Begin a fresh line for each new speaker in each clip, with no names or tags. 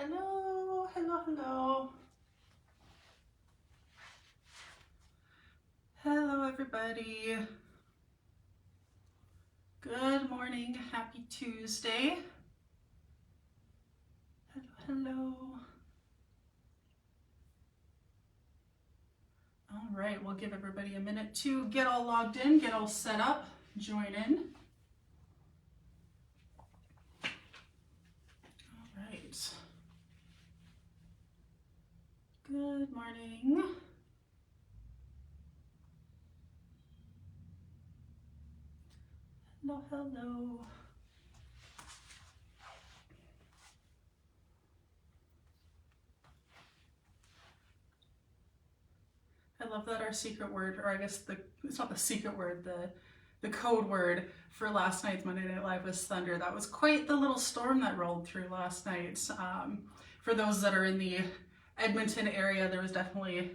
Hello, hello, hello. Hello, everybody. Good morning. Happy Tuesday. Hello, hello. All right, we'll give everybody a minute to get all logged in, get all set up, join in. All right. Good morning. Hello, hello. I love that our secret word, or I guess it's not the secret word, the code word for last night's Monday Night Live was thunder. That was quite the little storm that rolled through last night. For those that are in the Edmonton area, there was definitely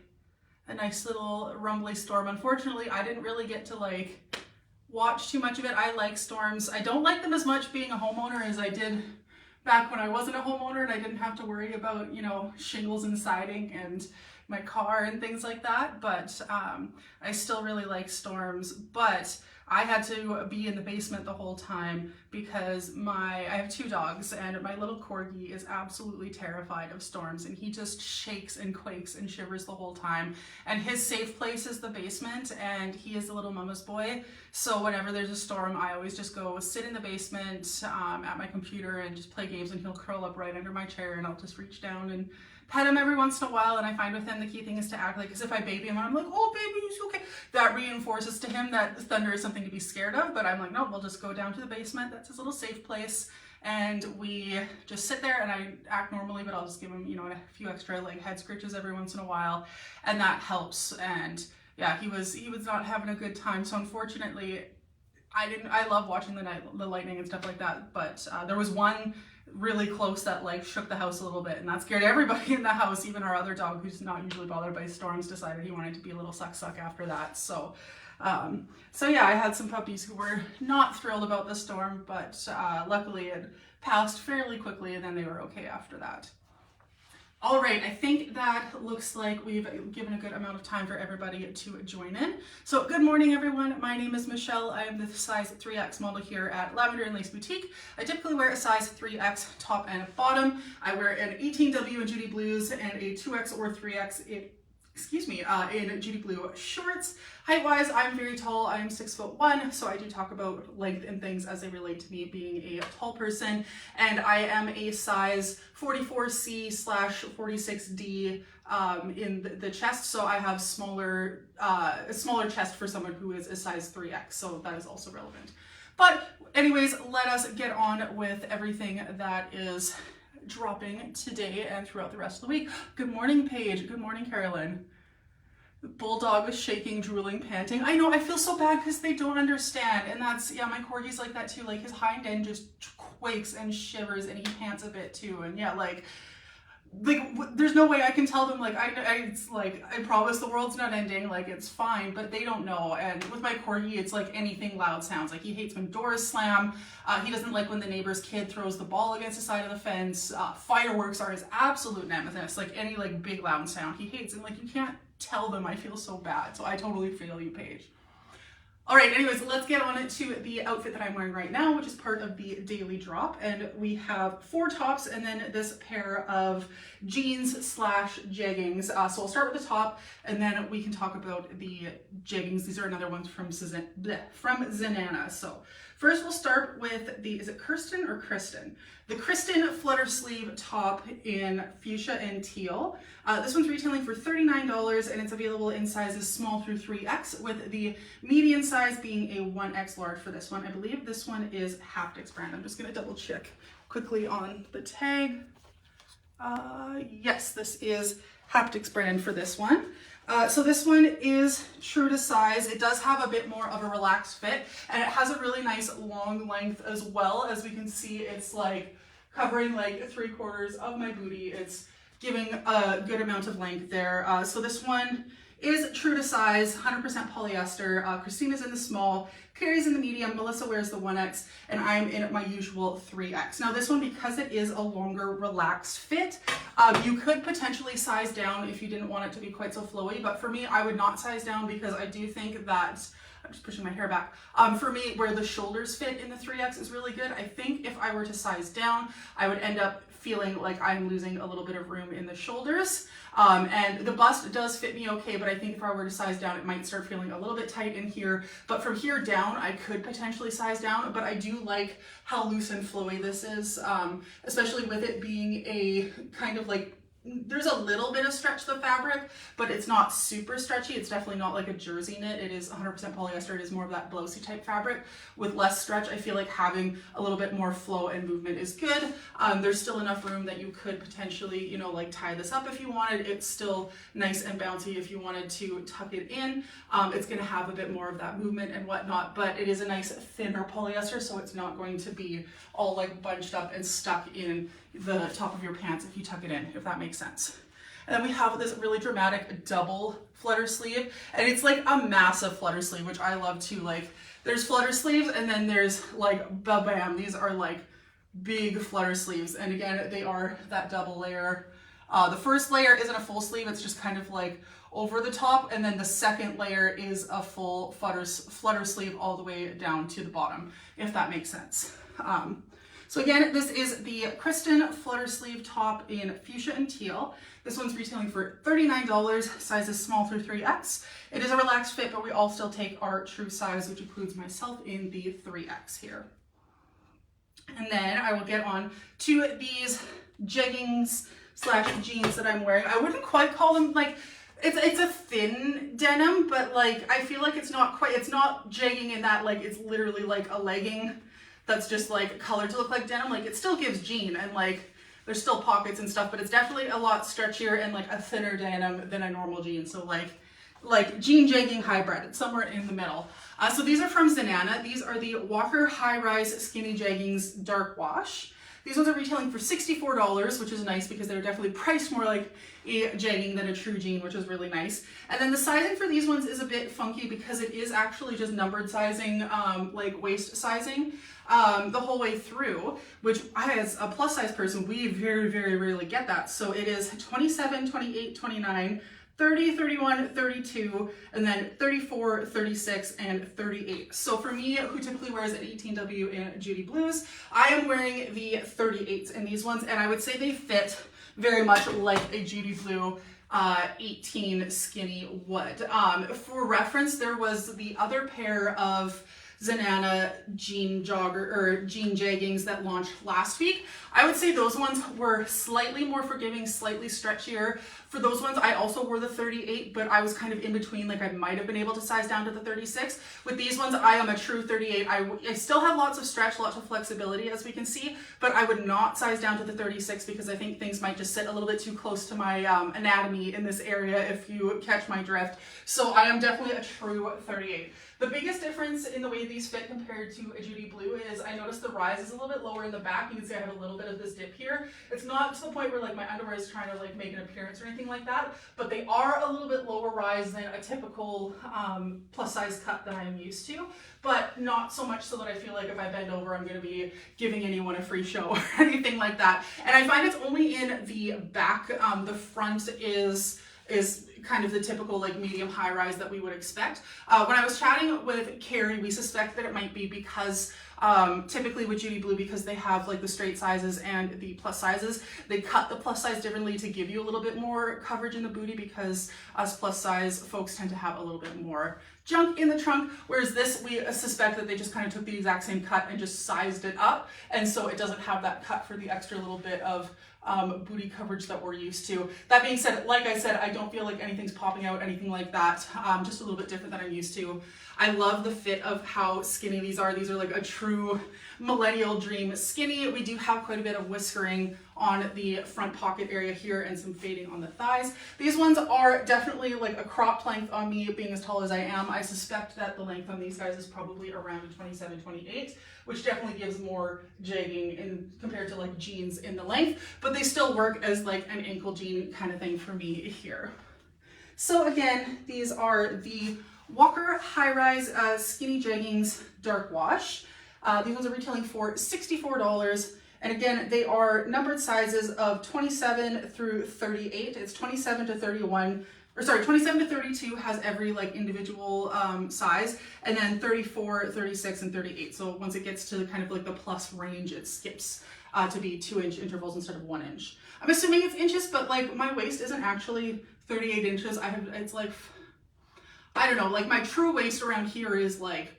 a nice little rumbly storm. Unfortunately, I didn't really get to watch too much of it. I like storms. I don't like them as much being a homeowner as I did back when I wasn't a homeowner and I didn't have to worry about, shingles and siding and my car and things like that. But I still really like storms. But I had to be in the basement the whole time because I have two dogs and my little corgi is absolutely terrified of storms and he just shakes and quakes and shivers the whole time. And his safe place is the basement and he is a little mama's boy. So whenever there's a storm, I always just go sit in the basement at my computer and just play games and he'll curl up right under my chair and I'll just reach down and pet him every once in a while. And I find with him the key thing is to act like as if I baby him and I'm like, oh baby, he's okay. That reinforces to him that thunder is something to be scared of, but I'm like, no, we'll just go down to the basement. That's his little safe place. And we just sit there and I act normally, but I'll just give him, a few extra head scritches every once in a while. And that helps. And yeah, he was not having a good time. So unfortunately, I love watching the lightning and stuff like that. But there was one really close that shook the house a little bit and that scared everybody in the house. Even our other dog, who's not usually bothered by storms, decided he wanted to be a little suck after that. So yeah, I had some puppies who were not thrilled about the storm, but luckily it passed fairly quickly and then they were okay after that. All right, I think that looks like we've given a good amount of time for everybody to join in. So good morning, everyone. My name is Michelle. I am the size 3X model here at Lavender and Lace Boutique. I typically wear a size 3X top and bottom. I wear an 18W in Judy Blues and a 2X or 3X in Judy Blue shorts. Height-wise, I'm very tall. I'm 6'1", so I do talk about length and things as they relate to me being a tall person. And I am a size 44C/46D in the chest, so I have a smaller chest for someone who is a size 3X, so that is also relevant. But anyways, let us get on with everything that is dropping today and throughout the rest of the week. Good morning, Paige. Good morning, Carolyn. The bulldog was shaking, drooling, panting. I know, I feel so bad because they don't understand. And that's, yeah, my corgi's like that too. His hind end just quakes and shivers and he pants a bit too. And yeah, there's no way I can tell them, I promise the world's not ending, it's fine, but they don't know. And with my corgi, it's anything loud sounds. He hates when doors slam. He doesn't like when the neighbor's kid throws the ball against the side of the fence. Fireworks are his absolute nemesis. Any big loud sound he hates. And you can't tell them. I feel so bad. So I totally feel you, Paige. All right, anyways, let's get on to the outfit that I'm wearing right now, which is part of the daily drop. And we have 4 tops and then this pair of jeans/jeggings. So I'll start with the top and then we can talk about the jeggings. These are another ones from Zenana. So first we'll start with is it Kirsten or Kristen? The Kristen flutter sleeve top in fuchsia and teal. This one's retailing for $39 and it's available in sizes small through 3X, with the median size being a 1X large for this one. I believe this one is Haptics brand. I'm just gonna double check quickly on the tag. Yes, this is Haptics brand for this one. So this one is true to size. It does have a bit more of a relaxed fit and it has a really nice long length as well. As we can see, it's covering 3/4 of my booty. It's giving a good amount of length there. So this one is true to size, 100% polyester. Christina's in the small. Carrie's in the medium, Melissa wears the 1X, and I'm in my usual 3X. Now this one, because it is a longer relaxed fit, you could potentially size down if you didn't want it to be quite so flowy, but for me, I would not size down because I do think that, I'm just pushing my hair back, for me, where the shoulders fit in the 3X is really good. I think if I were to size down, I would end up feeling like I'm losing a little bit of room in the shoulders. And the bust does fit me okay, but I think if I were to size down, it might start feeling a little bit tight in here. But from here down, I could potentially size down, but I do like how loose and flowy this is, especially with it being a kind of like, there's a little bit of stretch to the fabric, but it's not super stretchy. It's definitely not like a jersey knit. It is 100% polyester. It is more of that blousey type fabric with less stretch. I feel like having a little bit more flow and movement is good. There's still enough room that you could potentially, you know, like tie this up if you wanted. It's still nice and bouncy if you wanted to tuck it in. It's going to have a bit more of that movement and whatnot, but it is a nice thinner polyester, so it's not going to be all like bunched up and stuck in the top of your pants if you tuck it in, if that makes sense. And then we have this really dramatic double flutter sleeve, and it's like a massive flutter sleeve, which I love too. Like, there's flutter sleeves, and then there's like bam, these are like big flutter sleeves, and again, they are that double layer. The first layer isn't a full sleeve, it's just kind of like over the top, and then the second layer is a full flutter sleeve all the way down to the bottom, if that makes sense. So again, this is the Kristen flutter sleeve top in fuchsia and teal. This one's retailing for $39, sizes small through 3X. It is a relaxed fit, but we all still take our true size, which includes myself in the 3X here. And then I will get on to these jeggings / jeans that I'm wearing. I wouldn't quite call them like, it's a thin denim, but like, I feel like it's not jegging in that like, it's literally like a legging that's just like colored to look like denim. Like, it still gives jean, and like there's still pockets and stuff, but it's definitely a lot stretchier and like a thinner denim than a normal jean. So like jean jegging hybrid, it's somewhere in the middle. So these are from Zenana. These are the Walker High Rise Skinny Jeggings Dark Wash. These ones are retailing for $64, which is nice because they're definitely priced more like a jegging than a true jean, which is really nice. And then the sizing for these ones is a bit funky because it is actually just numbered sizing, like waist sizing, the whole way through, which I, as a plus size person, we very, very rarely get that. So it is 27, 28, 29, 30, 31, 32, and then 34, 36, and 38. So for me, who typically wears an 18W in Judy Blues, I am wearing the 38s in these ones, and I would say they fit very much like a Judy Blue 18 skinny would. For reference, there was the other pair of Zenana jean jeggings that launched last week. I would say those ones were slightly more forgiving, slightly stretchier. For those ones, I also wore the 38, but I was kind of in between, like I might have been able to size down to the 36. With these ones, I am a true 38. I still have lots of stretch, lots of flexibility, as we can see, but I would not size down to the 36 because I think things might just sit a little bit too close to my anatomy in this area, if you catch my drift. So I am definitely a true 38. The biggest difference in the way these fit compared to a Judy Blue is I noticed the rise is a little bit lower in the back. You can see I have a little bit of this dip here. It's not to the point where like my underwear is trying to like make an appearance or anything like that, but they are a little bit lower rise than a typical plus size cut that I am used to, but not so much so that I feel like if I bend over, I'm going to be giving anyone a free show or anything like that. And I find it's only in the back. The front is kind of the typical like medium high rise that we would expect. When I was chatting with Carrie, we suspect that it might be because typically with Judy Blue, because they have like the straight sizes and the plus sizes, they cut the plus size differently to give you a little bit more coverage in the booty, because us plus size folks tend to have a little bit more junk in the trunk, whereas this, we suspect that they just kind of took the exact same cut and just sized it up, and so it doesn't have that cut for the extra little bit of booty coverage that we're used to. That being said, like I said, I don't feel like anything's popping out, anything like that. Just a little bit different than I'm used to. I love the fit of how skinny these are. These are like a true millennial dream skinny. We do have quite a bit of whiskering on the front pocket area here and some fading on the thighs. These ones are definitely like a cropped length on me, being as tall as I am. I suspect that the length on these guys is probably around 27, 28, which definitely gives more jegging in compared to like jeans in the length, but they still work as like an ankle jean kind of thing for me here. So again, these are the Walker High Rise Skinny Jeggings Dark Wash. These ones are retailing for $64. And again, they are numbered sizes of 27 through 38. It's 27 to 31, or sorry, 27 to 32 has every like individual size, and then 34, 36, and 38. So once it gets to kind of like the plus range, it skips to be 2-inch intervals instead of 1 inch. I'm assuming it's inches, but like my waist isn't actually 38 inches. It's like, I don't know, like my true waist around here is like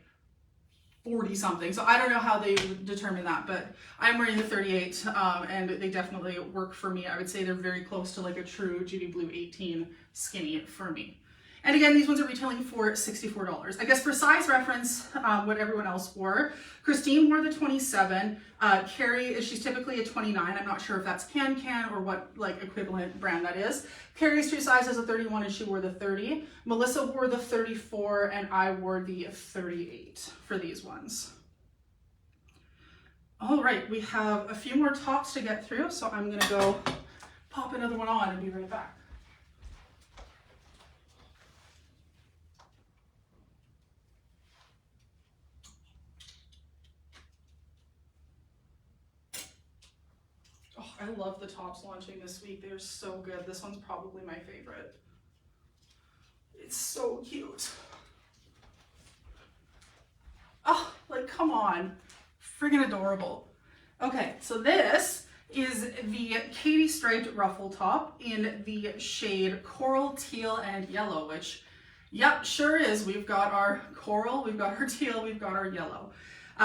40 something. So I don't know how they determine that, but I'm wearing the 38 and they definitely work for me. I would say they're very close to like a true Judy Blue 18 skinny for me. And again, these ones are retailing for $64. I guess for size reference, what everyone else wore, Christine wore the 27. Carrie, she's typically a 29. I'm not sure if that's Can or what like equivalent brand that is. Carrie's true size is a 31 and she wore the 30. Melissa wore the 34 and I wore the 38 for these ones. All right, we have a few more tops to get through, so I'm gonna go pop another one on and be right back. I love the tops launching this week. They're so good. This one's probably my favorite. It's so cute. Oh, like come on. Friggin' adorable. Okay, so this is the Katie striped ruffle top in the shade coral, teal, and yellow, which, yep, sure is. We've got our coral, we've got our teal, we've got our yellow.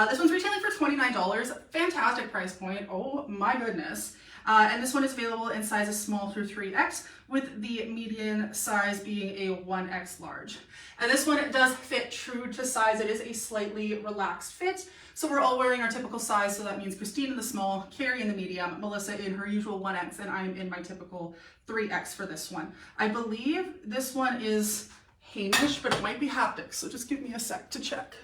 This one's retailing for $29. Fantastic price point. Oh my goodness. And this one is available in sizes small through 3X, with the median size being a 1X large. And this one does fit true to size. It is a slightly relaxed fit. So we're all wearing our typical size. So that means Christine in the small, Carrie in the medium, Melissa in her usual 1X, and I'm in my typical 3X for this one. I believe this one is Hamish, but it might be haptics. So just give me a sec to check.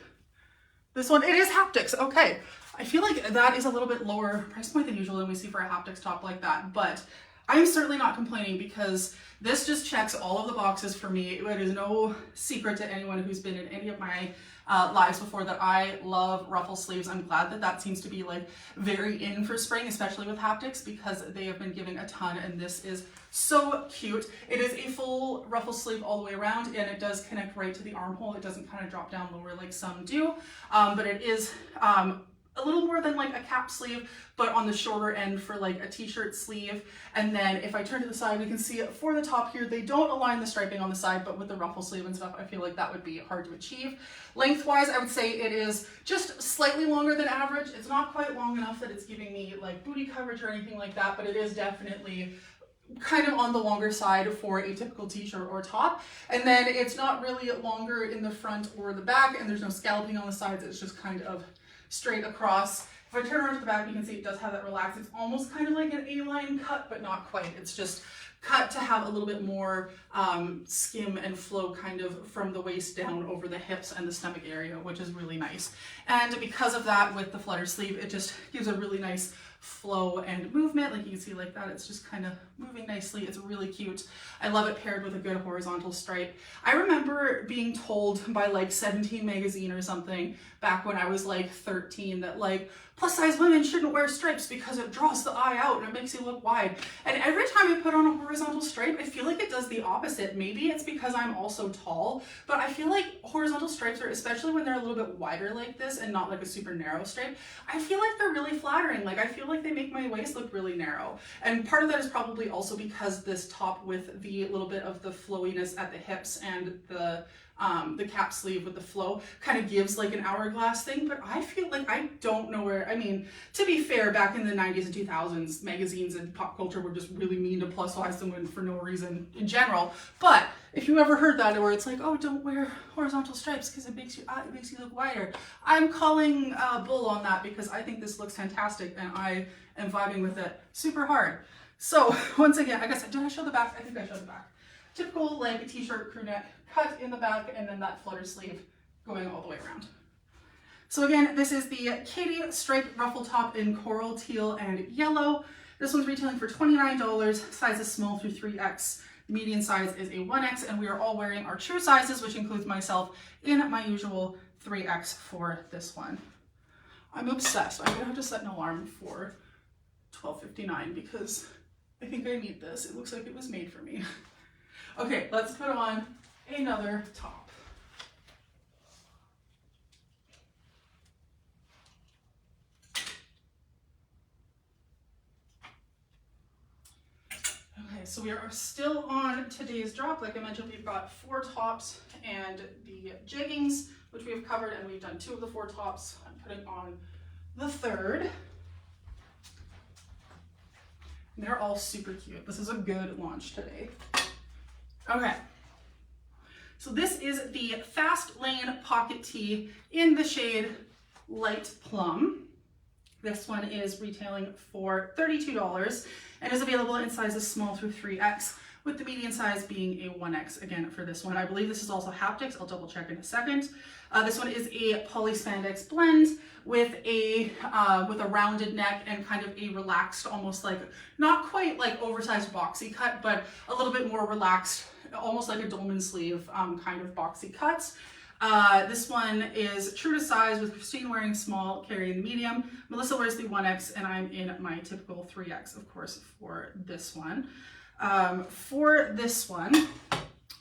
This one, it is haptics. Okay. I feel like that is a little bit lower price point than usual than we see for a haptics top like that, but I'm certainly not complaining because this just checks all of the boxes for me. It is no secret to anyone who's been in any of my lives before that I love ruffle sleeves. I'm glad that that seems to be like very in for spring, especially with haptics, because they have been giving a ton, and this is so cute. It is a full ruffle sleeve all the way around, and it does connect right to the armhole. It doesn't kind of drop down lower like some do, but it is a little more than like a cap sleeve, but on the shorter end for like a t-shirt sleeve. And then if I turn to the side, we can see it for the top here. They don't align the striping on the side, but with the ruffle sleeve and stuff, I feel like that would be hard to achieve. Lengthwise, I would say it is just slightly longer than average. It's not quite long enough that it's giving me like booty coverage or anything like that, but it is definitely kind of on the longer side for a typical t-shirt or top. And then it's not really longer in the front or the back, and there's no scalloping on the sides. It's just kind of straight across. If I turn around to the back, you can see it does have that relaxed. It's almost kind of like an A-line cut, but not quite. It's just cut to have a little bit more skim and flow kind of from the waist down over the hips and the stomach area, which is really nice. And because of that, with the flutter sleeve, it just gives a really nice flow and movement. Like you can see like that, it's just kind of moving nicely. It's really cute. I love it paired with a good horizontal stripe. I remember being told by like 17 magazine or something back when I was like 13 that like plus size women shouldn't wear stripes because it draws the eye out and it makes you look wide. And every time I put on a horizontal stripe, I feel like it does the opposite. Maybe it's because I'm also tall, but I feel like horizontal stripes are, especially when they're a little bit wider like this and not like a super narrow stripe, I feel like they're really flattering. Like I feel like they make my waist look really narrow. And part of that is probably also because this top with the little bit of the flowiness at the hips and the cap sleeve with the flow kind of gives like an hourglass thing, but I feel like I don't know where, I mean, to be fair, back in the 90s and 2000s, magazines and pop culture were just really mean to plus size women for no reason in general. But if you ever heard that, where it's like, oh, don't wear horizontal stripes because it makes you look wider, I'm calling bull on that because I think this looks fantastic and I am vibing with it super hard. So once again, I guess, did I show the back? I think I showed the back. Typical like a t-shirt crew neck, cut in the back, and then that flutter sleeve going all the way around. So again, this is the Katie striped ruffle top in coral, teal, and yellow. This one's retailing for $29, sizes small through 3X. median size is a 1X, and we are all wearing our true sizes, which includes myself in my usual 3X for this one. I'm obsessed. I'm gonna have to set an alarm for 12:59 because I think I need this. It looks like it was made for me. Okay, let's put on another top. Okay, so we are still on today's drop. Like I mentioned, we've got 4 tops and the jeggings, which we have covered, and we've done 2 of the 4 tops. I'm putting on the 3rd. They're all super cute. This is a good launch today. Okay. So this is the Fast Lane Pocket Tee in the shade Light Plum. This one is retailing for $32 and is available in sizes small through 3X, with the median size being a 1X again for this one. I believe this is also haptics. I'll double check in a second. This one is a poly spandex blend with a rounded neck and kind of a relaxed, almost like, not quite like oversized boxy cut, but a little bit more relaxed, almost like a dolman sleeve kind of boxy cut. This one is true to size, with Christine wearing small, Carrie in the medium, Melissa wears the 1X, and I'm in my typical 3X, of course, for this one. For this one,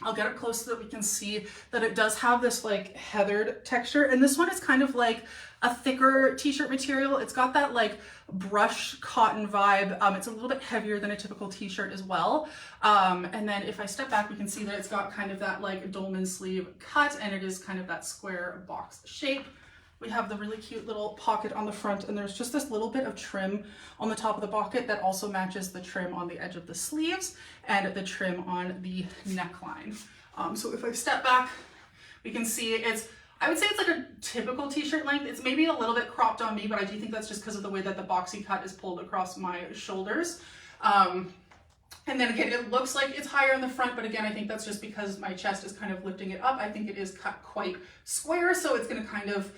I'll get up close so that we can see that it does have this like heathered texture, and this one is kind of like a thicker t-shirt material. It's got that like brush cotton vibe. It's a little bit heavier than a typical t-shirt as well. And then if I step back, we can see that it's got kind of that like dolman sleeve cut, and it is kind of that square box shape. We have the really cute little pocket on the front, and there's just this little bit of trim on the top of the pocket that also matches the trim on the edge of the sleeves and the trim on the neckline. So if I step back, we can see I would say it's like a typical t-shirt length. It's maybe a little bit cropped on me, but I do think that's just because of the way that the boxy cut is pulled across my shoulders. And then again, it looks like it's higher in the front, but again, I think that's just because my chest is kind of lifting it up. I think it is cut quite square, so it's going to kind of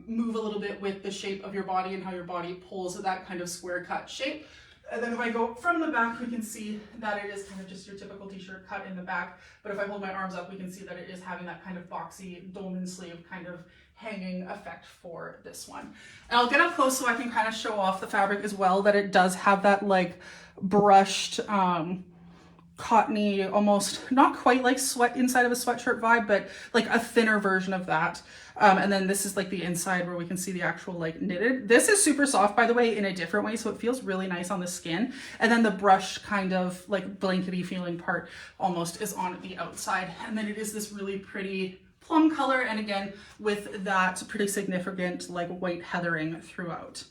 move a little bit with the shape of your body and how your body pulls that kind of square cut shape. And then if I go from the back, we can see that it is kind of just your typical t-shirt cut in the back. But if I hold my arms up, we can see that it is having that kind of boxy dolman sleeve kind of hanging effect for this one. And I'll get up close so I can kind of show off the fabric as well, that it does have that like brushed, cottony, almost not quite like sweat inside of a sweatshirt vibe, but like a thinner version of that. And then this is like the inside where we can see the actual like knitted. This is super soft, by the way, in a different way, so it feels really nice on the skin. And then the brush kind of like blankety feeling part almost is on the outside. And then it is this really pretty plum color, and again with that pretty significant like white heathering throughout.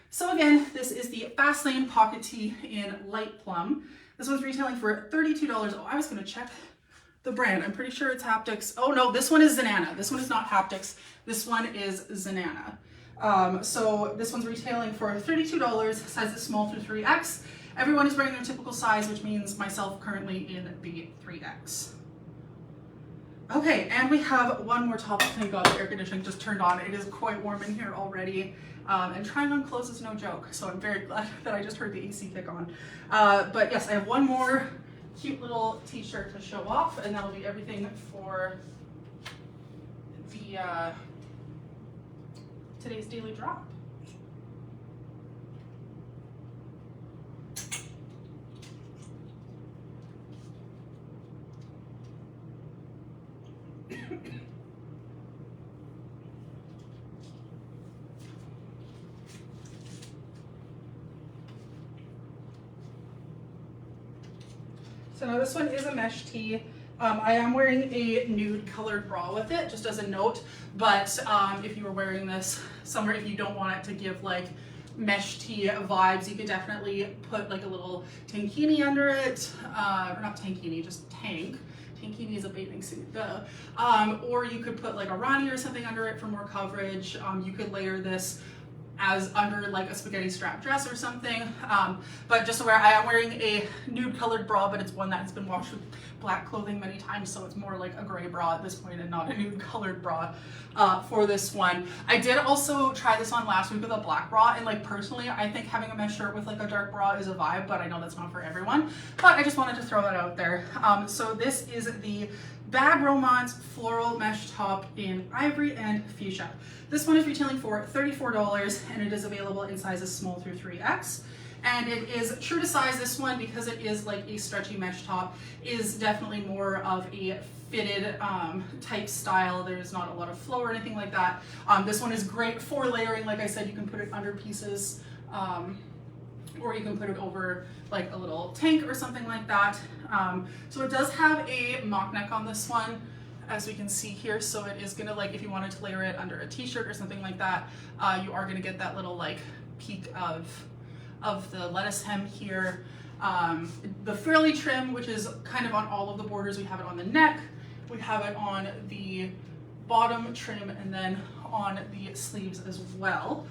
So again, this is the Fast Lane Pocket Tee in Light Plum. This one's retailing for $32. Oh, I was gonna check the brand. I'm pretty sure it's Haptics. Oh no, this one is Zenana. This one is not Haptics. This one is Zenana. So this one's retailing for $32, size is small through 3X. Everyone is wearing their typical size, which means myself currently in the 3X. Okay, and we have one more top. Thank God the air conditioning just turned on. It is quite warm in here already. And trying on clothes is no joke, so I'm very glad that I just heard the AC kick on. But yes, I have one more cute little t-shirt to show off, and that'll be everything for the today's daily drop. So now this one is a mesh tee. I am wearing a nude colored bra with it, just as a note, but if you were wearing this somewhere, if you don't want it to give like mesh tee vibes, you could definitely put like a little tankini under it, or not tankini, just tank. Tankini is a bathing suit, duh. Or you could put like a Rani or something under it for more coverage. You could layer this as under like a spaghetti strap dress or something. But just aware, I am wearing a nude colored bra, but it's one that has been washed with black clothing many times, so it's more like a gray bra at this point and not a nude colored bra for this one. I did also try this on last week with a black bra, and like personally I think having a mesh shirt with like a dark bra is a vibe, but I know that's not for everyone, but I just wanted to throw that out there. So this is the Bad Romance floral mesh top in ivory and fuchsia. This one is retailing for $34 and it is available in sizes small through 3X. And it is true to size. This one, because it is like a stretchy mesh top, is definitely more of a fitted type style. There's not a lot of flow or anything like that. This one is great for layering. Like I said, you can put it under pieces or you can put it over like a little tank or something like that. So it does have a mock neck on this one, as we can see here. So it is gonna, like, if you wanted to layer it under a t-shirt or something like that, you are gonna get that little like peak of the lettuce hem here. The frilly trim, which is kind of on all of the borders. We have it on the neck, we have it on the bottom trim, and then on the sleeves as well.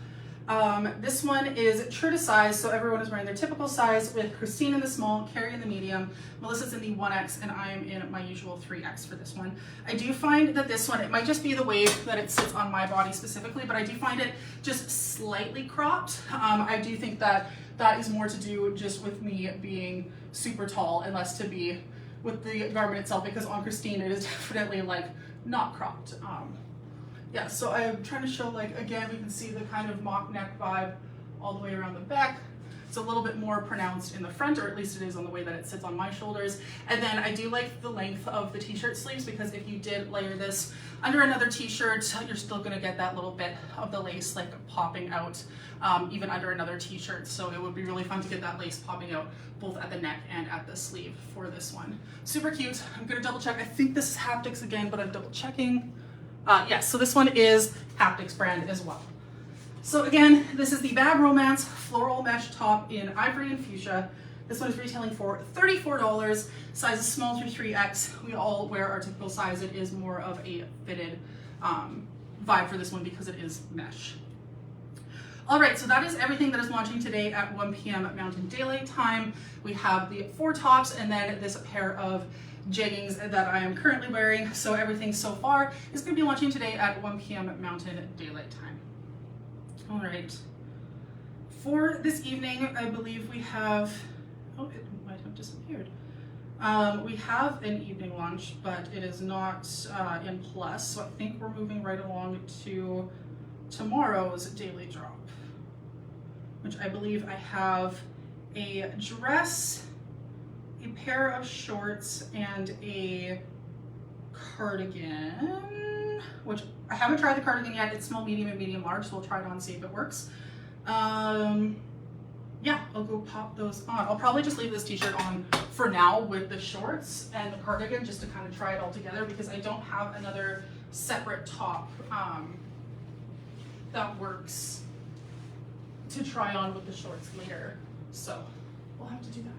This one is true to size, so everyone is wearing their typical size, with Christine in the small, Carrie in the medium, Melissa's in the 1X, and I am in my usual 3X for this one. I do find that this one, it might just be the way that it sits on my body specifically, but I do find it just slightly cropped. I do think that that is more to do just with me being super tall and less to be with the garment itself, because on Christine it is definitely like not cropped. Yeah, so I'm trying to show, like, again, we can see the kind of mock neck vibe all the way around the back. It's a little bit more pronounced in the front, or at least it is on the way that it sits on my shoulders. And then I do like the length of the t-shirt sleeves, because if you did layer this under another t-shirt, you're still gonna get that little bit of the lace like popping out, even under another t-shirt. So it would be really fun to get that lace popping out both at the neck and at the sleeve for this one. Super cute. I'm gonna double check. I think this is Haptics again, but I'm double checking. Yes, so this one is Haptics brand as well. So again, this is the Bad Romance floral mesh top in ivory and fuchsia. This one is retailing for $34, sizes small through 3X. We all wear our typical size. It is more of a fitted vibe for this one because it is mesh. All right, so that is everything that is launching today at 1 p.m. Mountain Daylight Time. We have the 4 tops and then this pair of jeggings that I am currently wearing. So everything so far is going to be launching today at 1 p.m. Mountain Daylight Time. All right. For this evening, I believe we have, oh, it might have disappeared. We have an evening lunch, but it is not in Plus. So I think we're moving right along to tomorrow's daily drop, which I believe I have a dress, a pair of shorts, and a cardigan, which I haven't tried the cardigan yet. It's small, medium, and medium large, so we'll try it on, see if it works. Yeah, I'll go pop those on. I'll probably just leave this t-shirt on for now with the shorts and the cardigan just to kind of try it all together, because I don't have another separate top that works to try on with the shorts later. So we'll have to do that.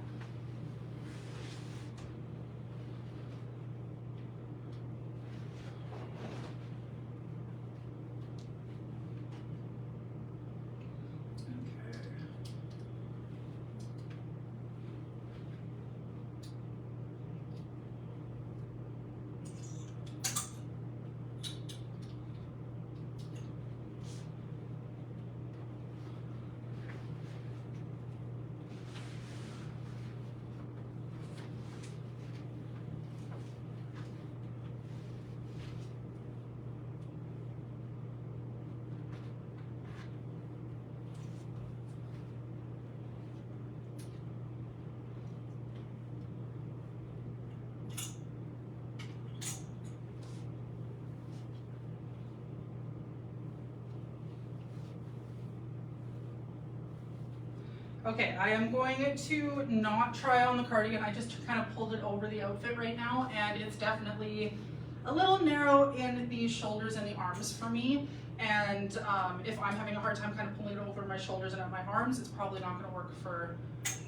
Okay, I am going to not try on the cardigan. I just kind of pulled it over the outfit right now, and it's definitely a little narrow in the shoulders and the arms for me. And if I'm having a hard time kind of pulling it over my shoulders and at my arms, it's probably not going to work for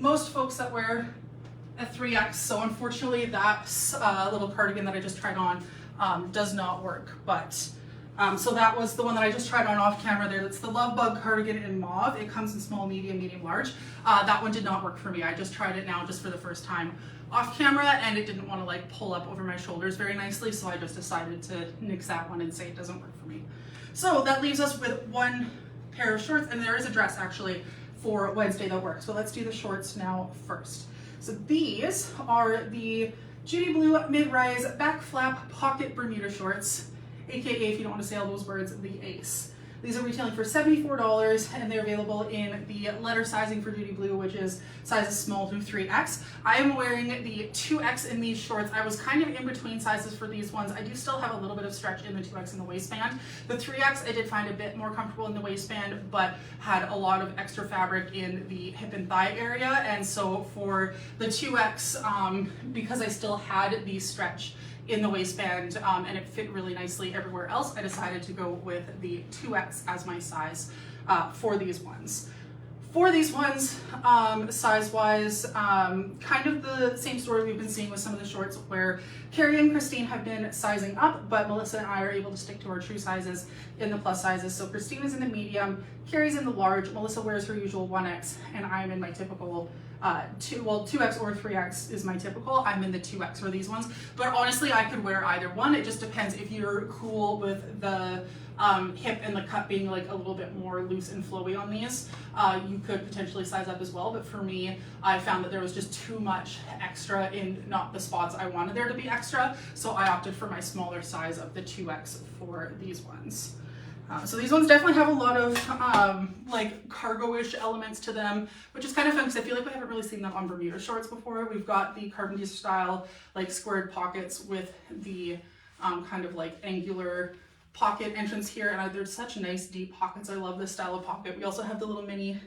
most folks that wear a 3X. So unfortunately, that little cardigan that I just tried on does not work. But So that was the one that I just tried on off camera there. That's the Love Bug cardigan in mauve. It comes in small, medium, medium, large. That one did not work for me. I just tried it now just for the first time off camera, and it didn't want to like pull up over my shoulders very nicely, so I just decided to nix that one and say it doesn't work for me. So that leaves us with one pair of shorts, and there is a dress actually for Wednesday that works. So let's do the shorts now first. So these are the Judy Blue mid-rise back flap pocket Bermuda shorts, aka, if you don't want to say all those words, the Ace. These are retailing for $74, and they're available in the letter sizing for Judy Blue, which is sizes small through 3X. I am wearing the 2X in these shorts. I was kind of in between sizes for these ones. I do still have a little bit of stretch in the 2X in the waistband. The 3X I did find a bit more comfortable in the waistband, but had a lot of extra fabric in the hip and thigh area. And so for the 2X, because I still had the stretch in the waistband and it fit really nicely everywhere else, I decided to go with the 2X as my size for these ones. For these ones, size-wise, kind of the same story we've been seeing with some of the shorts where Carrie and Christine have been sizing up, but Melissa and I are able to stick to our true sizes in the plus sizes. So Christine is in the medium, Carrie's in the large, Melissa wears her usual 1X, and I'm in my typical 2X or 3X is my typical. I'm in the 2X for these ones, but honestly I could wear either one. It just depends if you're cool with the hip and the cut being like a little bit more loose and flowy on these. You could potentially size up as well, but for me, I found that there was just too much extra in not the spots I wanted there to be extra, so I opted for my smaller size of the 2X for these ones. So these ones definitely have a lot of like cargo-ish elements to them, which is kind of fun because I feel like we haven't really seen them on Bermuda shorts before. We've got the Carpentier style like squared pockets with the kind of like angular pocket entrance here, and there's such nice deep pockets. I love this style of pocket. We also have the little mini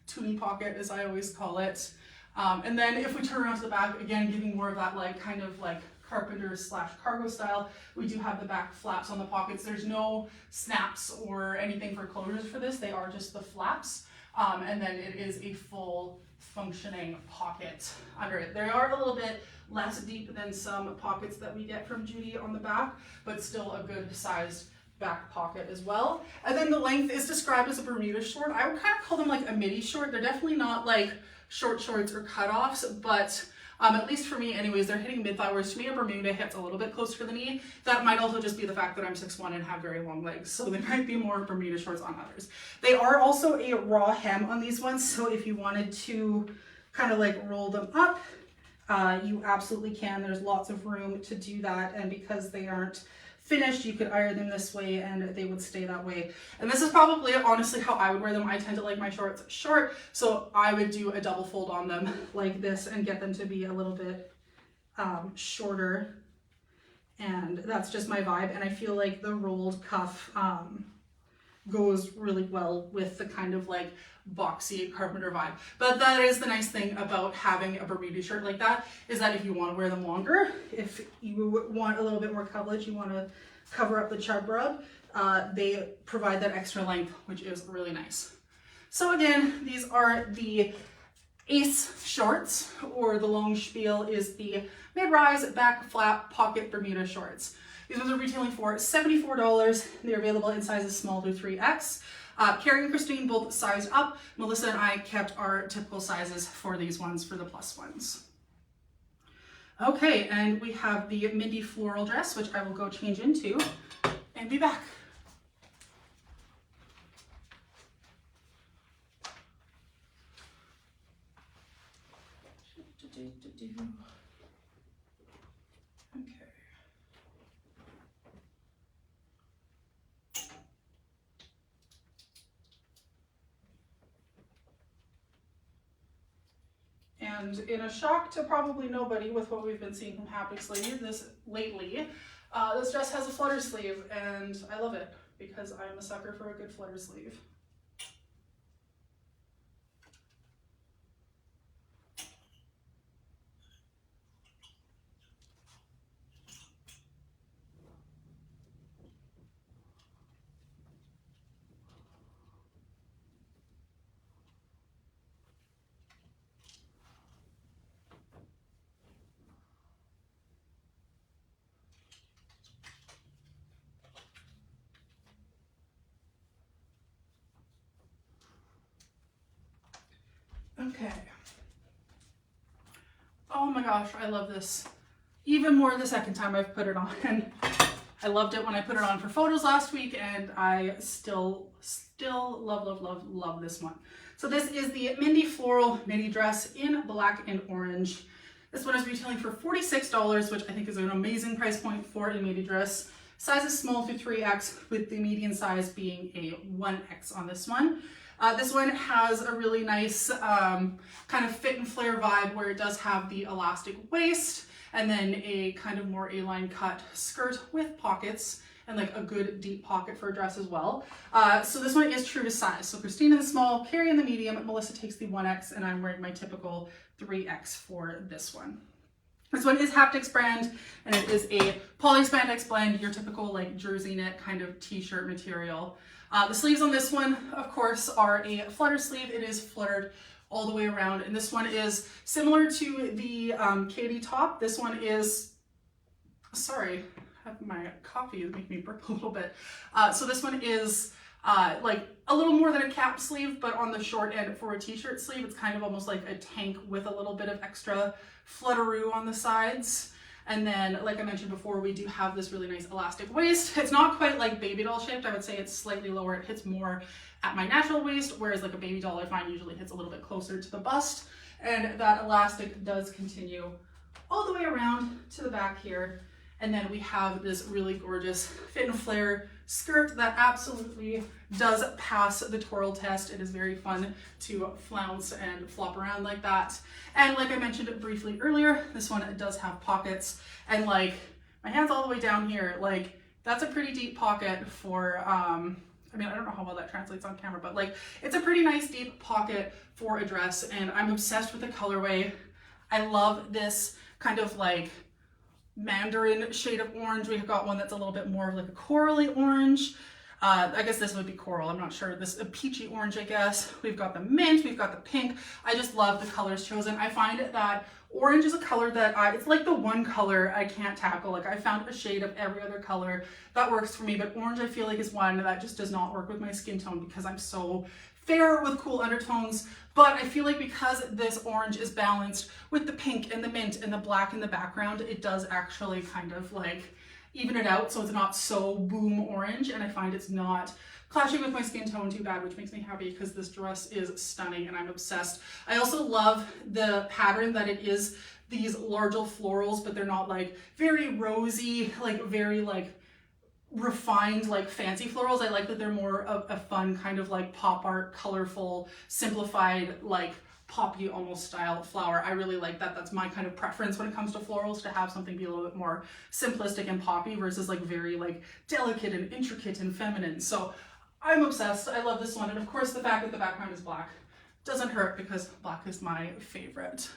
toonie pocket, as I always call it. And then if we turn around to the back, again, giving more of that like kind of like carpenter / cargo style, we do have the back flaps on the pockets. There's no snaps or anything for closures for this. They are just the flaps. And then it is a full functioning pocket under it. They are a little bit less deep than some pockets that we get from Judy on the back, but still a good sized back pocket as well. And then the length is described as a Bermuda short. I would kind of call them like a midi short. They're definitely not like short shorts or cutoffs, but at least for me anyways, they're hitting mid-thigh, whereas to me a Bermuda hits a little bit closer to the knee. That might also just be the fact that I'm 6'1" and have very long legs, so they might be more Bermuda shorts on others. They are also a raw hem on these ones, so if you wanted to kind of like roll them up, you absolutely can. There's lots of room to do that, and because they aren't finished, you could iron them this way and they would stay that way. And this is probably honestly how I would wear them. I tend to like my shorts short, so I would do a double fold on them like this and get them to be a little bit shorter, and that's just my vibe. And I feel like the rolled cuff goes really well with the kind of like boxy carpenter vibe. But that is the nice thing about having a Bermuda shirt like that, is that if you want to wear them longer, if you want a little bit more coverage, you want to cover up the chub rub, they provide that extra length, which is really nice. So again, these are the Ace shorts, or the long spiel is the mid-rise back flap pocket Bermuda shorts. These ones are retailing for $74. They're available in sizes small through 3X. Carrie and Christine both sized up. Melissa and I kept our typical sizes for these ones, for the plus ones. Okay, and we have the Mindy floral dress, which I will go change into and be back. Okay. And in a shock to probably nobody with what we've been seeing from Haptics lately, this dress has a flutter sleeve, and I love it because I'm a sucker for a good flutter sleeve. Okay. Oh my gosh, I love this. Even more the second time I've put it on. I loved it when I put it on for photos last week, and I still love this one. So this is the Mindy Floral Midi Dress in black and orange. This one is retailing for $46, which I think is an amazing price point for a midi dress. Size is small through 3X, with the median size being a 1X on this one. This one has a really nice kind of fit and flare vibe, where it does have the elastic waist and then a kind of more A-line cut skirt with pockets and like a good deep pocket for a dress as well. So this one is true to size. So Christine in the small, Carrie in the medium, Melissa takes the 1X, and I'm wearing my typical 3X for this one. This one is Haptics brand, and it is a poly spandex blend, your typical like jersey knit kind of t-shirt material. The sleeves on this one, of course, are a flutter sleeve. It is fluttered all the way around, and this one is similar to the Katie top. This one is, sorry, my coffee is making me burp a little bit. So this one is like a little more than a cap sleeve, but on the short end for a t-shirt sleeve. It's kind of almost like a tank with a little bit of extra flutteroo on the sides. And then, like I mentioned before, we do have this really nice elastic waist. It's not quite like baby doll shaped. I would say it's slightly lower. It hits more at my natural waist, whereas like a baby doll I find usually hits a little bit closer to the bust. And that elastic does continue all the way around to the back here. And then we have this really gorgeous fit and flare skirt that absolutely does pass the twirl test. It is very fun to flounce and flop around like that. And like I mentioned briefly earlier, this one does have pockets, and like my hand's all the way down here. Like that's a pretty deep pocket for, I mean, I don't know how well that translates on camera, but like it's a pretty nice deep pocket for a dress, and I'm obsessed with the colorway. I love this kind of like mandarin shade of orange. We've got one that's a little bit more of like a corally orange. I guess this would be coral, I'm not sure. This a peachy orange, I guess. We've got the mint, we've got the pink. I just love the colors chosen. I find that orange is a color that it's like the one color I can't tackle. Like I found a shade of every other color that works for me, but orange I feel like is one that just does not work with my skin tone because I'm so fair with cool undertones. But I feel like because this orange is balanced with the pink and the mint and the black in the background, it does actually kind of like even it out, so it's not so boom orange, and I find it's not clashing with my skin tone too bad, which makes me happy because this dress is stunning and I'm obsessed. I also love the pattern that it is these larger florals, but they're not like very rosy, like very like refined like fancy florals. I like that they're more of a fun kind of like pop art, colorful, simplified, like poppy almost style flower. I really like that. That's my kind of preference when it comes to florals, to have something be a little bit more simplistic and poppy versus like very like delicate and intricate and feminine. So I'm obsessed. I love this one. And of course the fact that the background is black doesn't hurt because black is my favorite.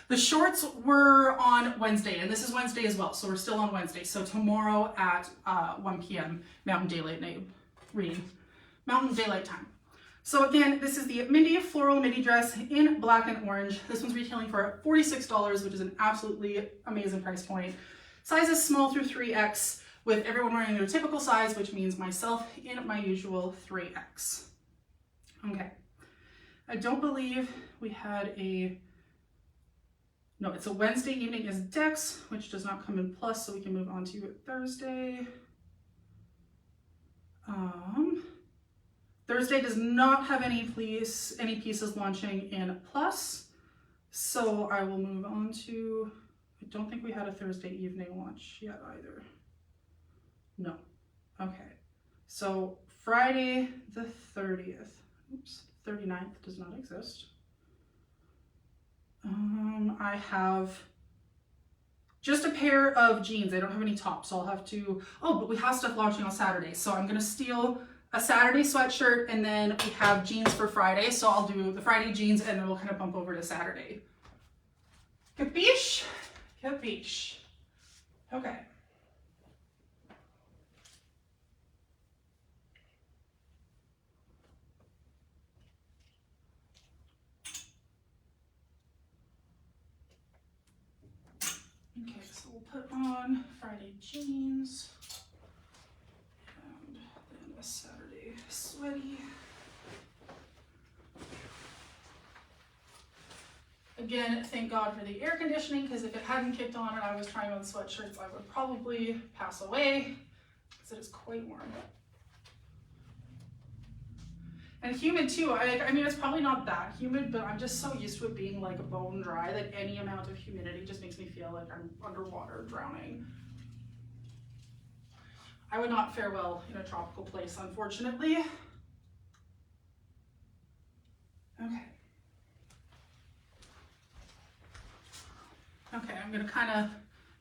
The shorts were on Wednesday, and this is Wednesday as well, so we're still on Wednesday. So tomorrow at 1 p.m. Mountain Daylight Time. So again, this is the Mindy Floral Midi Dress in black and orange. This one's retailing for $46, which is an absolutely amazing price point. Size is small through 3X, with everyone wearing their typical size, which means myself in my usual 3X. Okay, I don't believe we had a, no, it's a Wednesday evening is Dex, which does not come in plus, so we can move on to Thursday. Thursday does not have any pieces launching in plus, so I will move on to, I don't think we had a Thursday evening launch yet either. No. Okay. So Friday the 30th, oops, 39th does not exist. I have just a pair of jeans. I don't have any tops, so I'll have to, oh, but we have stuff launching on Saturday. So I'm gonna steal a Saturday sweatshirt, and then we have jeans for Friday. So I'll do the Friday jeans, and then we'll kind of bump over to Saturday. Capiche? Capiche. Okay. Okay, so we'll put on Friday jeans, and then a Saturday sweaty. Again, thank God for the air conditioning, because if it hadn't kicked on and I was trying on sweatshirts, I would probably pass away, because it is quite warm. And humid too. I mean, it's probably not that humid, but I'm just so used to it being like bone dry that any amount of humidity just makes me feel like I'm underwater drowning. I would not fare well in a tropical place, unfortunately. Okay. Okay, I'm gonna kind of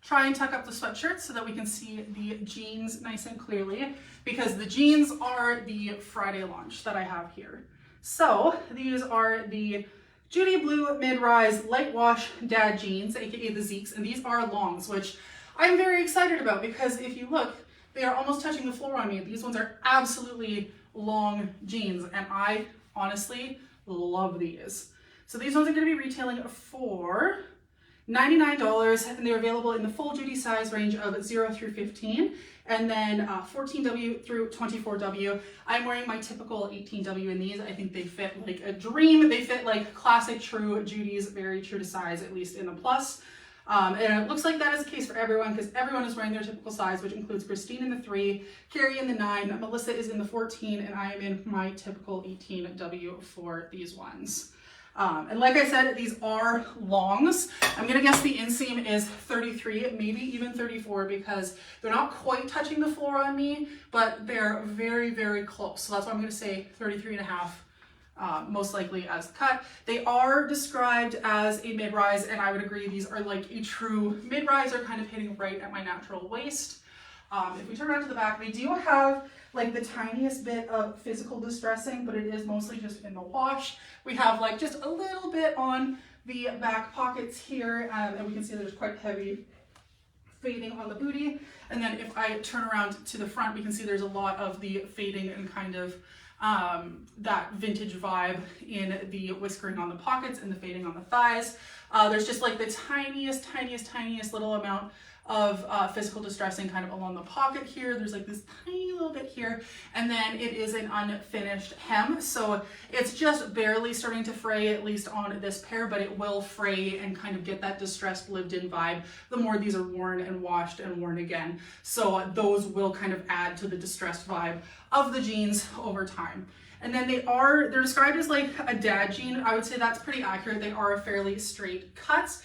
try and tuck up the sweatshirt so that we can see the jeans nice and clearly, because the jeans are the Friday launch that I have here. So these are the Judy Blue Mid-Rise Light Wash Dad Jeans, aka the Zeeks, and these are longs, which I'm very excited about because if you look, they are almost touching the floor on me. These ones are absolutely long jeans, and I honestly love these. So these ones are going to be retailing for $99, and they're available in the full Judy size range of 0 through 15, and then 14W through 24W. I'm wearing my typical 18W in these. I think they fit like a dream. They fit like classic true Judy's, very true to size, at least in the plus. And it looks like that is the case for everyone, because everyone is wearing their typical size, which includes Christine in the 3, Carrie in the 9, Melissa is in the 14, and I am in my typical 18W for these ones. And like I said, these are longs. I'm gonna guess the inseam is 33, maybe even 34, because they're not quite touching the floor on me, but they're very, very close. So that's why I'm gonna say 33 and a half, most likely as cut. They are described as a mid-rise, and I would agree these are like a true mid-rise, are kind of hitting right at my natural waist. If we turn around to the back, they do have like the tiniest bit of physical distressing, but it is mostly just in the wash. We have like just a little bit on the back pockets here, and we can see there's quite heavy fading on the booty. And then if I turn around to the front, we can see there's a lot of the fading and kind of that vintage vibe in the whiskering on the pockets and the fading on the thighs. There's just like the tiniest little amount of physical distressing kind of along the pocket here. There's like this tiny little bit here, and then it is an unfinished hem, so it's just barely starting to fray, at least on this pair, but it will fray and kind of get that distressed lived-in vibe the more these are worn and washed and worn again. So those will kind of add to the distressed vibe of the jeans over time. And then they're described as like a dad jean. I would say that's pretty accurate. They are a fairly straight cut.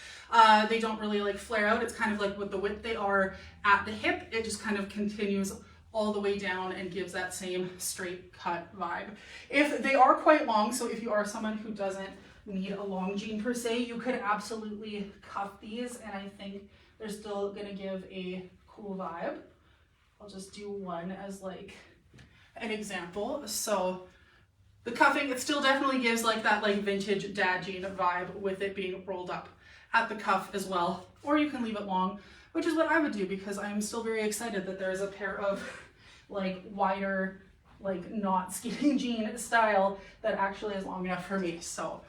They don't really like flare out. It's kind of like with the width they are at the hip, it just kind of continues all the way down and gives that same straight cut vibe. If they are quite long, so if you are someone who doesn't need a long jean per se, you could absolutely cuff these, and I think they're still gonna give a cool vibe. I'll just do one as like an example. So the cuffing, it still definitely gives like that like vintage dad jean vibe with it being rolled up at the cuff as well, or you can leave it long, which is what I would do, because I'm still very excited that there's a pair of like wider, like not skinny jean style that actually is long enough for me. So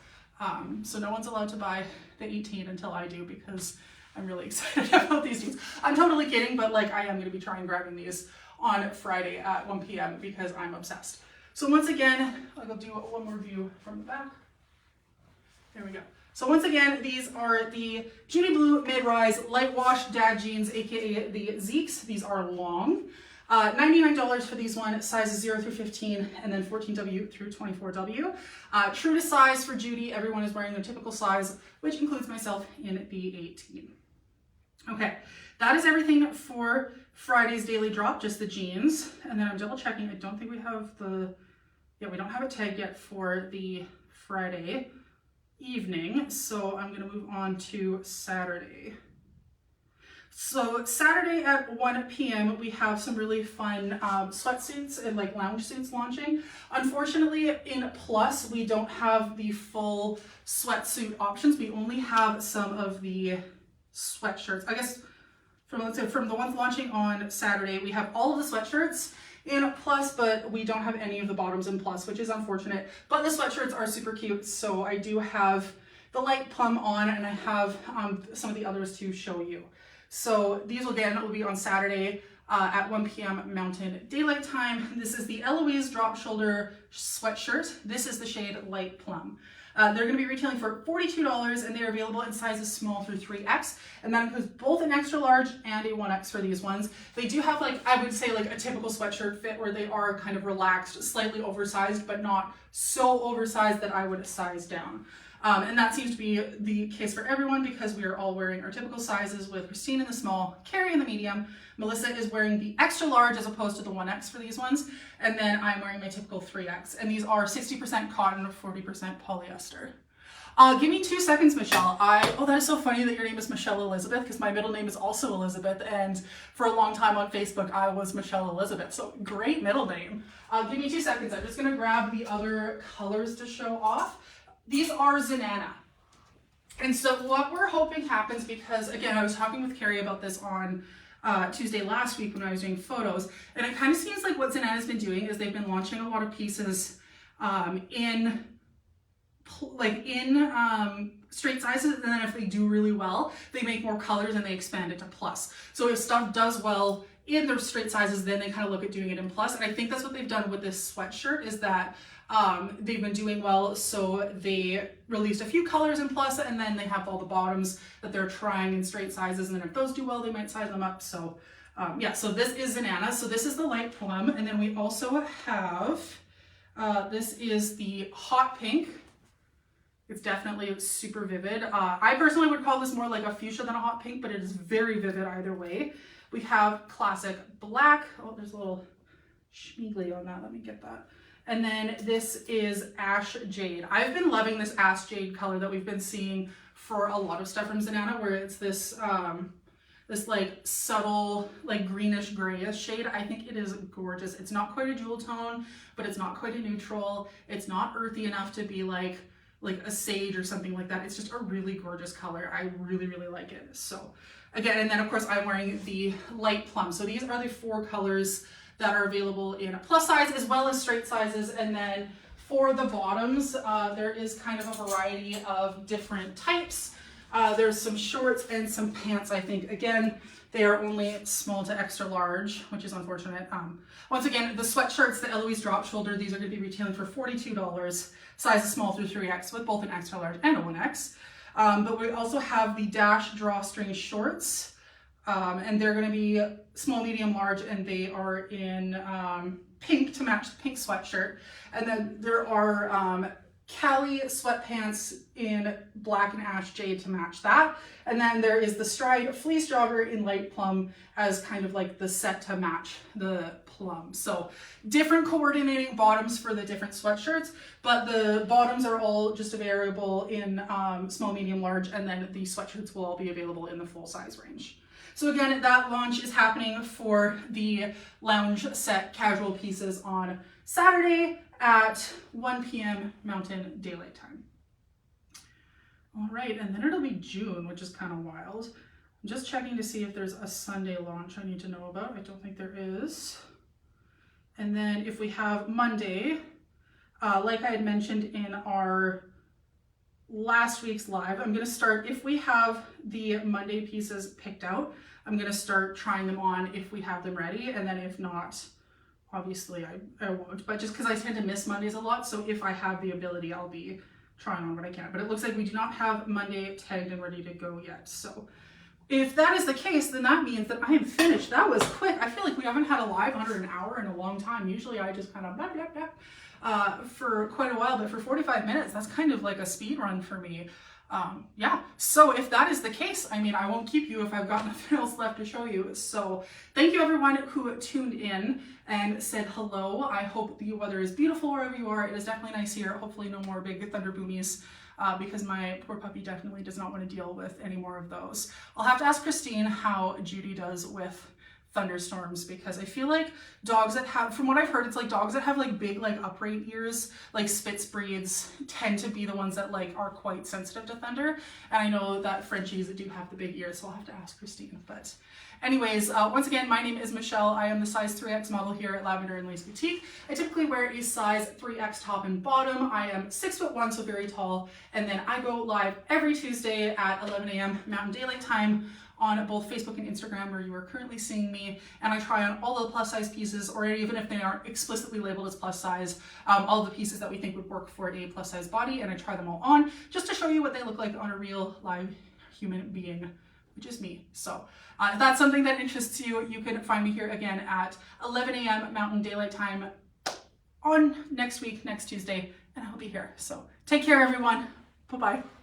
so no one's allowed to buy the 18 until I do, because I'm really excited about these jeans. I'm totally kidding, but like I am going to be trying grabbing these on Friday at 1 p.m. because I'm obsessed. So once again, I'll do one more view from the back. There we go. So once again, these are the Judy Blue Mid-Rise Light Wash Dad Jeans, aka the Zeeks. These are long. $99 for these one, sizes 0 through 15, and then 14W through 24W. True to size for Judy, everyone is wearing their typical size, which includes myself in the 18. Okay, that is everything for Friday's daily drop, just the jeans. And then I'm double checking, I don't think we have we don't have a tag yet for the Friday evening, so I'm gonna move on to Saturday. So Saturday at 1 p.m. we have some really fun sweatsuits and like lounge suits launching. Unfortunately, in Plus, we don't have the full sweatsuit options. We only have some of the sweatshirts. I guess from the ones launching on Saturday, we have all of the sweatshirts in Plus, but we don't have any of the bottoms in Plus, which is unfortunate. But the sweatshirts are super cute, so I do have the light plum on, and I have some of the others to show you. So these will be on Saturday at 1 p.m. Mountain Daylight Time. This is the Eloise Drop Shoulder sweatshirt. This is the shade Light Plum. They're going to be retailing for $42, and they are available in sizes small through 3X, and that includes both an extra large and a 1X for these ones. They do have, like, I would say, like a typical sweatshirt fit where they are kind of relaxed, slightly oversized, but not so oversized that I would size down. And that seems to be the case for everyone because we are all wearing our typical sizes, with Christine in the small, Carrie in the medium, Melissa is wearing the extra large as opposed to the 1X for these ones, and then I'm wearing my typical 3X, and these are 60% cotton, 40% polyester. Give me 2 seconds, Michelle. Oh, that is so funny that your name is Michelle Elizabeth, because my middle name is also Elizabeth, and for a long time on Facebook, I was Michelle Elizabeth, so great middle name. Give me 2 seconds. I'm just going to grab the other colors to show off. These are Zenana. And so what we're hoping happens, because again, I was talking with Carrie about this on Tuesday last week when I was doing photos, and it kind of seems like what Zenana's been doing is they've been launching a lot of pieces in straight sizes, and then if they do really well, they make more colors and they expand it to plus. So if stuff does well in their straight sizes, then they kind of look at doing it in plus. And I think that's what they've done with this sweatshirt, is that they've been doing well, so they released a few colors in plus, and then they have all the bottoms that they're trying in straight sizes, and then if those do well, they might size them up. So yeah, so this is Zenana. So this is the light plum, and then we also have, this is the hot pink. It's definitely super vivid. I personally would call this more like a fuchsia than a hot pink, but it is very vivid either way. We have classic black. Oh, there's a little schmeagly on that. Let me get that. And then this is Ash Jade. I've been loving this Ash Jade color that we've been seeing for a lot of stuff from Zenana, where it's this this like subtle, like greenish grayish shade. I think it is gorgeous. It's not quite a jewel tone, but it's not quite a neutral. It's not earthy enough to be like a sage or something like that. It's just a really gorgeous color. I really, really like it. So again, and then of course I'm wearing the light plum. So these are the 4 colors that are available in a plus size as well as straight sizes. And then for the bottoms, there is kind of a variety of different types. There's some shorts and some pants, I think. Again, they are only small to extra large, which is unfortunate. Once again, the sweatshirts, the Eloise drop shoulder, these are going to be retailing for $42, sizes small through 3X, with both an extra large and a 1X. But we also have the Dash drawstring shorts. And they're going to be small, medium, large, and they are in pink to match the pink sweatshirt. And then there are Cali sweatpants in black and ash jade to match that. And then there is the Stride fleece jogger in light plum as kind of like the set to match the plum. So different coordinating bottoms for the different sweatshirts, but the bottoms are all just a variable in small, medium, large, and then the sweatshirts will all be available in the full size range. So again, that launch is happening for the lounge set casual pieces on Saturday at 1 p.m. Mountain Daylight Time. All right, and then it'll be June, which is kind of wild. I'm just checking to see if there's a Sunday launch I need to know about. I don't think there is. And then if we have Monday, like I had mentioned in our last week's live, I'm going to start, if we have the Monday pieces picked out, I'm going to start trying them on if we have them ready, and then if not, obviously I won't, but just because I tend to miss Mondays a lot, so if I have the ability, I'll be trying on what I can. But it looks like we do not have Monday tagged and ready to go yet. So if that is the case, then that means that I am finished. That was quick. I feel like we haven't had a live under an hour in a long time. Usually I just kind of blah, blah, blah, for quite a while, but for 45 minutes, that's kind of like a speed run for me. Yeah, so if that is the case, I mean, I won't keep you if I've got nothing else left to show you. So thank you everyone who tuned in and said hello. I hope the weather is beautiful wherever you are. It is definitely nice here. Hopefully no more big thunder boomies, because my poor puppy definitely does not want to deal with any more of those. I'll have to ask Christine how Judy does with thunderstorms, because I feel like dogs that have, from what I've heard, it's like dogs that have like big like upright ears, like Spitz breeds, tend to be the ones that like are quite sensitive to thunder. And I know that Frenchies do have the big ears, so I'll have to ask Christine. But anyways, once again, my name is Michelle. I am the size 3X model here at Lavender and Lace Boutique. I typically wear a size 3X top and bottom. I am 6'1", so very tall. And then I go live every Tuesday at 11 a.m. Mountain Daylight Time on both Facebook and Instagram where you are currently seeing me, and I try on all the plus size pieces, or even if they aren't explicitly labeled as plus size, all the pieces that we think would work for a plus size body, and I try them all on just to show you what they look like on a real live human being, which is me. So if that's something that interests you, you can find me here again at 11 a.m. Mountain Daylight Time on next week, next Tuesday, and I'll be here. So take care, everyone. Bye-bye.